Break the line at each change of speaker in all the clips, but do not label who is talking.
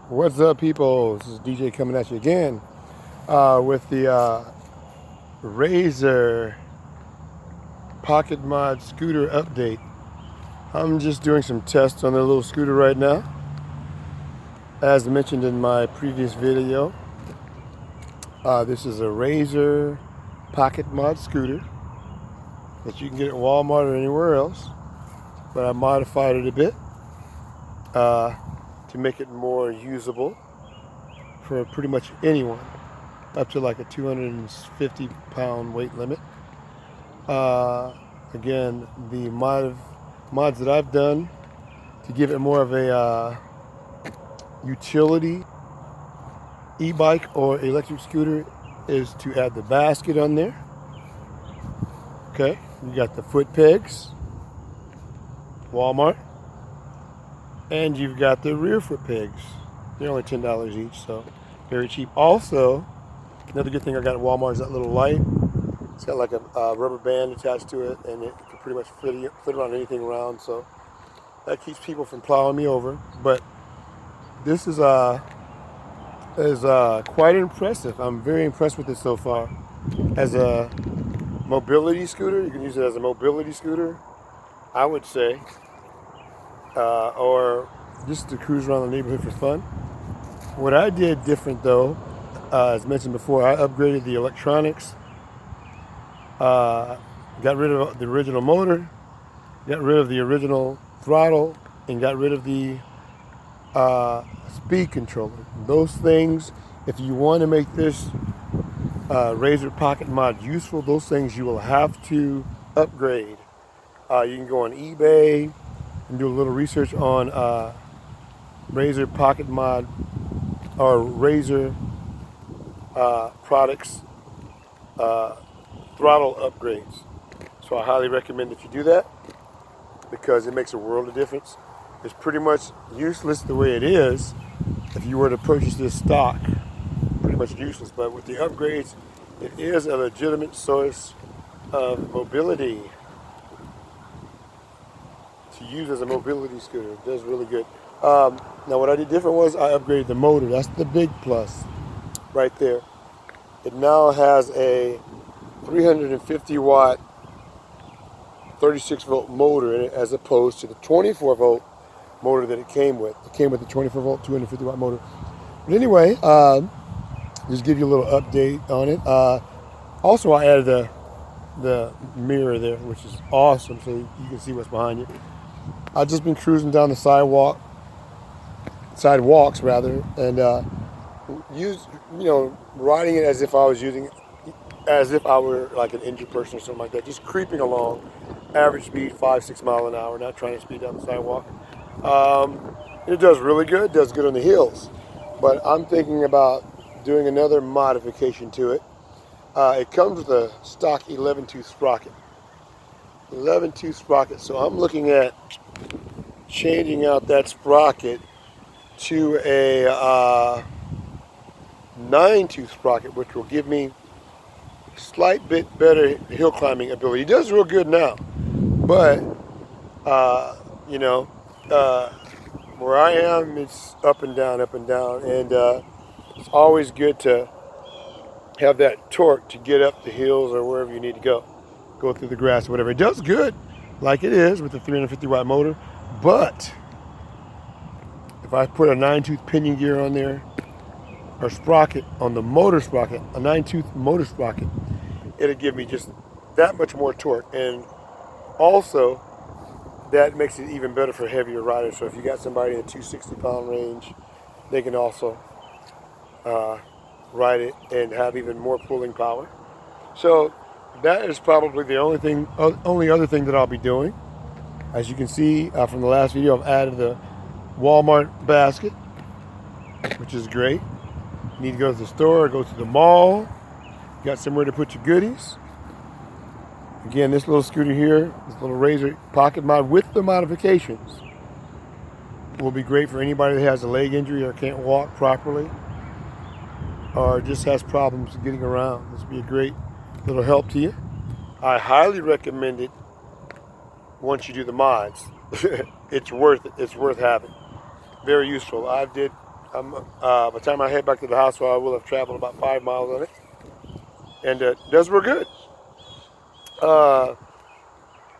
What's up, people? This is DJ coming at you again with the Razor Pocket Mod scooter update. I'm just doing some tests on the little scooter right now. As mentioned in my previous video, this is a Razor Pocket Mod scooter that you can get at Walmart or anywhere else, but I modified it a bit to make it more usable for pretty much anyone, up to like a 250-pound weight limit. Again, the mods that I've done to give it more of a utility e-bike or electric scooter is to add the basket on there. Okay, you got the foot pegs, Walmart, and you've got the rear foot pegs. They're only $10 each, so very cheap. Also, another good thing I got at Walmart is that little light. It's got like a rubber band attached to it, and it can pretty much fit around anything around, so that keeps people from plowing me over. But this is quite impressive. I'm very impressed with it so far. As a mobility scooter, you can use it as a mobility scooter, I would say, or just to cruise around the neighborhood for fun. What I did different though, as mentioned before, I upgraded the electronics, got rid of the original motor, got rid of the original throttle, and got rid of the speed controller. Those things, if you want to make this Razor Pocket Mod useful, those things you will have to upgrade. You can go on eBay and do a little research on Razor Pocket Mod or Razor products throttle upgrades. So I highly recommend that you do that because it makes a world of difference. It's pretty much useless the way it is if you were to purchase this stock. Pretty much useless, but with the upgrades, it is a legitimate source of mobility to use as a mobility scooter. It does really good. Now what I did different was I upgraded the motor. That's the big plus right there. It now has a 350 watt 36 volt motor in it as opposed to the 24 volt motor that it came with. It came with the 24 volt 250 watt motor. But anyway, just give you a little update on it. Also, I added the mirror there, which is awesome, so you can see what's behind you. I've just been cruising down the sidewalks rather, and riding it as if I were like an injured person or something like that, just creeping along, average speed 5-6 miles an hour, not trying to speed down the sidewalk. It does really good. It does good on the hills, but I'm thinking about doing another modification to it. It comes with a stock 11-tooth sprocket. 11-tooth sprocket. So I'm looking at changing out that sprocket to a 9-tooth sprocket, which will give me a slight bit better hill climbing ability. It does real good now, but where I am, it's up and down, and it's always good to have that torque to get up the hills or wherever you need to go through the grass or whatever. It does good, like it is with the 350 watt motor, but if I put a 9-tooth pinion gear on there, or sprocket on the motor sprocket, a 9-tooth motor sprocket, it'll give me just that much more torque, and also that makes it even better for heavier riders. So if you got somebody in the 260-pound range, they can also ride it and have even more pulling power. So that is probably the only other thing that I'll be doing. As you can see from the last video, I've added the Walmart basket, which is great. You need to go to the store, go to the mall, you got somewhere to put your goodies. Again, this little scooter here, this little Razor Pocket Mod with the modifications, will be great for anybody that has a leg injury or can't walk properly, or just has problems getting around. This will be a great little help to you. I highly recommend it once you do the mods. It's worth it. It's worth having. Very useful. I did By the time I head back to the house, well, I will have traveled about 5 miles on it. And it does real good.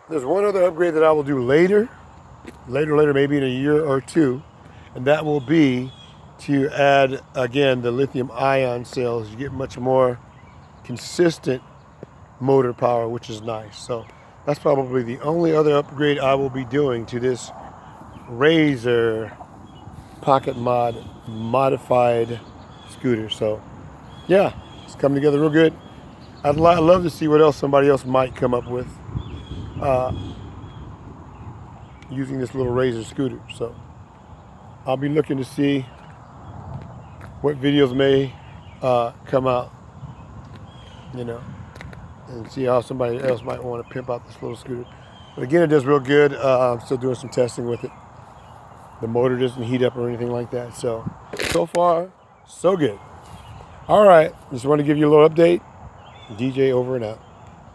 There's one other upgrade that I will do later, maybe in a year or two. And that will be to add, again, the lithium ion cells. You get much more consistent motor power, which is nice. So that's probably the only other upgrade I will be doing to this Razor Pocket Mod modified scooter. So yeah, it's coming together real good. I'd love to see what else somebody else might come up with using this little Razor scooter. So I'll be looking to see what videos may come out, you know, and see how somebody else might want to pimp out this little scooter. But again, it does real good. I'm still doing some testing with it. The motor doesn't heat up or anything like that. So far, so good. All right, just want to give you a little update. DJ over and out.